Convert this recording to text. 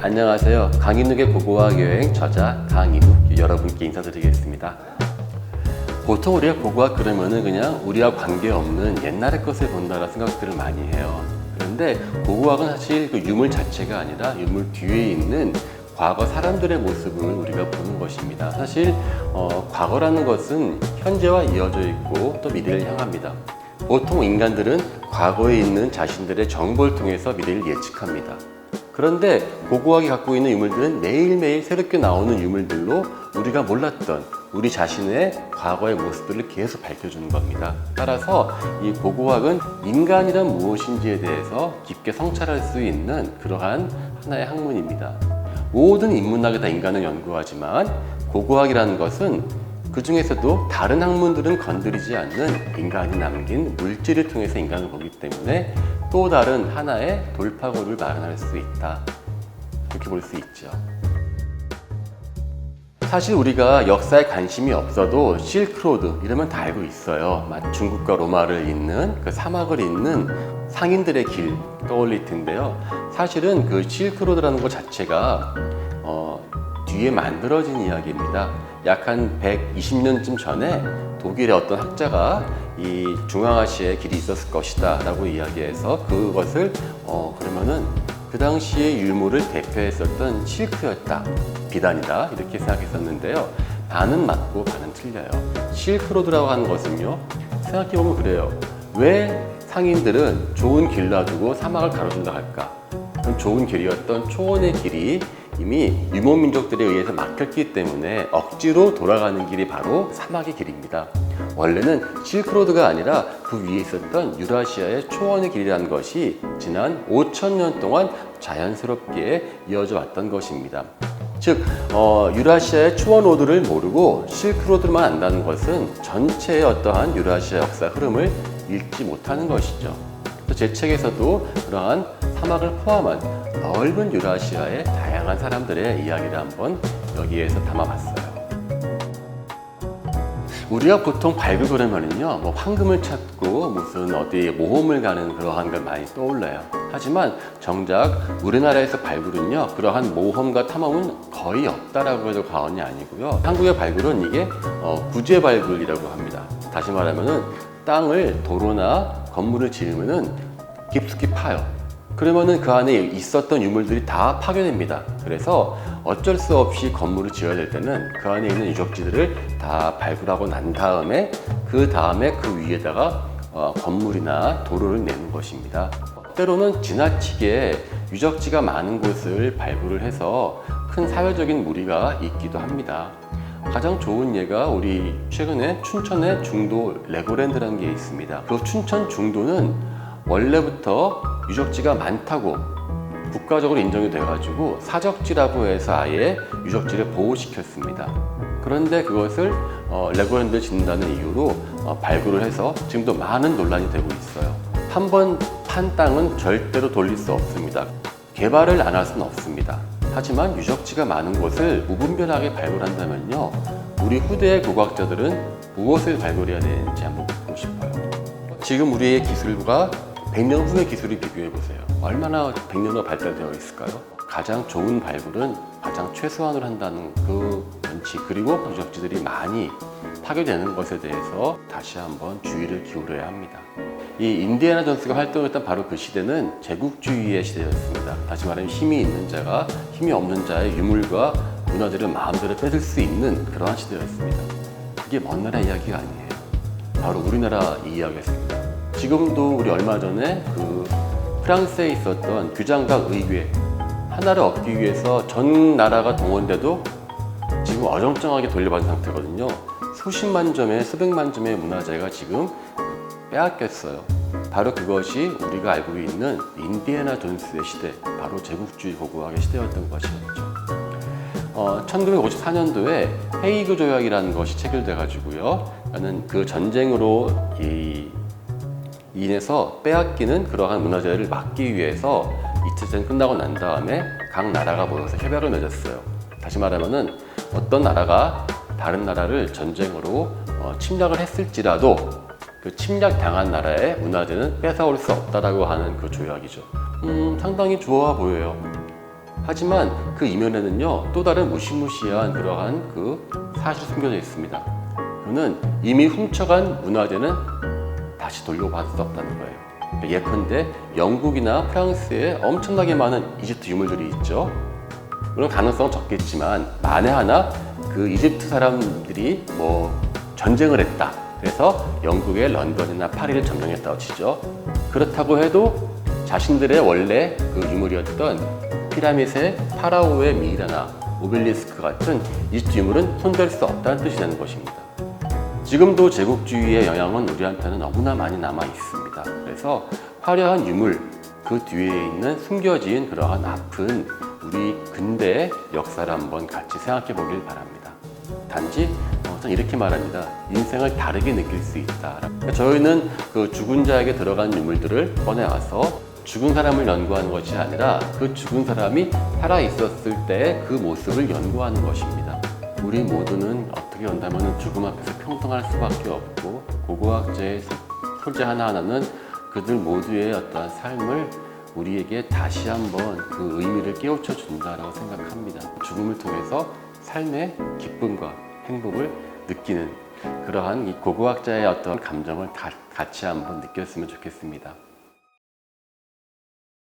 안녕하세요. 강인욱의 고고학 여행 저자 강인욱 여러분께 인사드리겠습니다. 보통 우리가 고고학 그러면은 그냥 우리와 관계없는 옛날의 것을 본다라는 생각들을 많이 해요. 그런데 고고학은 사실 그 유물 자체가 아니라 유물 뒤에 있는 과거 사람들의 모습을 우리가 보는 것입니다. 사실 과거라는 것은 현재와 이어져 있고 또 미래를 향합니다. 보통 인간들은 과거에 있는 자신들의 정보를 통해서 미래를 예측합니다. 그런데 고고학이 갖고 있는 유물들은 매일매일 새롭게 나오는 유물들로 우리가 몰랐던 우리 자신의 과거의 모습들을 계속 밝혀주는 겁니다. 따라서 이 고고학은 인간이란 무엇인지에 대해서 깊게 성찰할 수 있는 그러한 하나의 학문입니다. 모든 인문학이 다 인간을 연구하지만 고고학이라는 것은 그 중에서도 다른 학문들은 건드리지 않는 인간이 남긴 물질을 통해서 인간을 보기 때문에 또 다른 하나의 돌파구를 마련할 수 있다. 그렇게 볼 수 있죠. 사실 우리가 역사에 관심이 없어도 실크로드 이러면 다 알고 있어요. 중국과 로마를 잇는 그 사막을 잇는 상인들의 길 떠올릴 텐데요. 사실은 그 실크로드라는 것 자체가 뒤에 만들어진 이야기입니다. 약 한 120년쯤 전에 독일의 어떤 학자가 이 중앙아시아에 길이 있었을 것이다 라고 이야기해서 그것을 그러면은 그 당시의 유물을 대표했었던 실크였다, 비단이다 이렇게 생각했었는데요. 반은 맞고 반은 틀려요. 실크로드라고 하는 것은요, 생각해보면 그래요. 왜 상인들은 좋은 길 놔두고 사막을 가로준다 할까? 그럼 좋은 길이었던 초원의 길이 이미 유목민족들에 의해서 막혔기 때문에 억지로 돌아가는 길이 바로 사막의 길입니다. 원래는 실크로드가 아니라 그 위에 있었던 유라시아의 초원의 길이라는 것이 지난 5,000년 동안 자연스럽게 이어져 왔던 것입니다. 즉 유라시아의 초원 로드를 모르고 실크로드만 안다는 것은 전체의 어떠한 유라시아 역사 흐름을 읽지 못하는 것이죠. 제 책에서도 그러한 사막을 포함한 넓은 유라시아의 다양한 사람들의 이야기를 한번 여기에서 담아봤어요. 우리가 보통 발굴 그러면은요, 뭐 황금을 찾고 무슨 어디 모험을 가는 그러한 걸 많이 떠올라요. 하지만 정작 우리나라에서 발굴은요, 그러한 모험과 탐험은 거의 없다라고 해도 과언이 아니고요. 한국의 발굴은 이게 구제 발굴이라고 합니다. 다시 말하면은 땅을 도로나 건물을 지으면은 깊숙이 파요. 그러면은 그 안에 있었던 유물들이 다 파괴됩니다. 그래서 어쩔 수 없이 건물을 지어야 될 때는 그 안에 있는 유적지들을 다 발굴하고 난 다음에 그 위에다가 건물이나 도로를 내는 것입니다. 때로는 지나치게 유적지가 많은 곳을 발굴을 해서 큰 사회적인 무리가 있기도 합니다. 가장 좋은 예가 우리 최근에 춘천의 중도 레고랜드라는 게 있습니다. 그 춘천 중도는 원래부터 유적지가 많다고 국가적으로 인정이 돼가지고 사적지라고 해서 아예 유적지를 보호시켰습니다. 그런데 그것을 레고랜드를 짓는다는 이유로 발굴을 해서 지금도 많은 논란이 되고 있어요. 한 번 판 땅은 절대로 돌릴 수 없습니다. 개발을 안 할 수는 없습니다. 하지만 유적지가 많은 곳을 무분별하게 발굴한다면요, 우리 후대의 고고학자들은 무엇을 발굴해야 되는지 한번 보고 싶어요. 지금 우리의 기술과 100년 후의 기술을 비교해 보세요. 얼마나 100년 후 발달되어 있을까요? 가장 좋은 발굴은 가장 최소한으로 한다는 그 원칙, 그리고 유적지들이 많이 파괴되는 것에 대해서 다시 한번 주의를 기울여야 합니다. 이 인디애나 존스가 활동했던 바로 그 시대는 제국주의의 시대였습니다. 다시 말하면 힘이 있는 자가 힘이 없는 자의 유물과 문화재를 마음대로 뺏을 수 있는 그러한 시대였습니다. 그게 먼 나라 이야기가 아니에요. 바로 우리나라 이야기였습니다. 지금도 우리 얼마 전에 그 프랑스에 있었던 규장각 의궤 하나를 얻기 위해서 전 나라가 동원돼도 지금 어정쩡하게 돌려받은 상태거든요. 수십만 점의 수백만 점의 문화재가 지금 빼앗겼어요. 바로 그것이 우리가 알고 있는 인디애나 존스의 시대, 바로 제국주의 고고학의 시대였던 것이었죠. 1954년도에 헤이그 조약이라는 것이 체결돼 가지고요, 그 전쟁으로 인해서 빼앗기는 그러한 문화재를 막기 위해서 2차 대전 끝나고 난 다음에 각 나라가 모여서 협약을 맺었어요. 다시 말하면은 어떤 나라가 다른 나라를 전쟁으로 침략을 했을지라도 그 침략당한 나라의 문화재는 뺏어올 수 없다라고 하는 그 조약이죠. 상당히 좋아 보여요. 하지만 그 이면에는요, 또 다른 무시무시한 그러한 그 사실이 숨겨져 있습니다. 그는 이미 훔쳐간 문화재는 다시 돌려받을 수 없다는 거예요. 예컨대 영국이나 프랑스에 엄청나게 많은 이집트 유물들이 있죠. 물론 가능성은 적겠지만 만에 하나 그 이집트 사람들이 전쟁을 했다. 그래서 영국의 런던이나 파리를 점령했다고 치죠. 그렇다고 해도 자신들의 원래 그 유물이었던 피라밋의 파라오의 미이라나 오벨리스크 같은 이집트 유물은 손댈 수 없다는 뜻이 되는 것입니다. 지금도 제국주의의 영향은 우리한테는 너무나 많이 남아 있습니다. 그래서 화려한 유물, 그 뒤에 있는 숨겨진 그러한 아픈 우리 근대의 역사를 한번 같이 생각해 보길 바랍니다. 단지 저는 이렇게 말합니다. 인생을 다르게 느낄 수 있다. 저희는 그 죽은 자에게 들어간 유물들을 꺼내와서 죽은 사람을 연구하는 것이 아니라 그 죽은 사람이 살아 있었을 때의 그 모습을 연구하는 것입니다. 우리 모두는 어떻게 본다면 죽음 앞에서 평등할 수밖에 없고 고고학자의 소재 하나하나는 그들 모두의 어떠한 삶을 우리에게 다시 한번 그 의미를 깨우쳐 준다라고 생각합니다. 죽음을 통해서 삶의 기쁨과 행복을 느끼는 그러한 이 고고학자의 어떤 감정을 같이 한번 느꼈으면 좋겠습니다.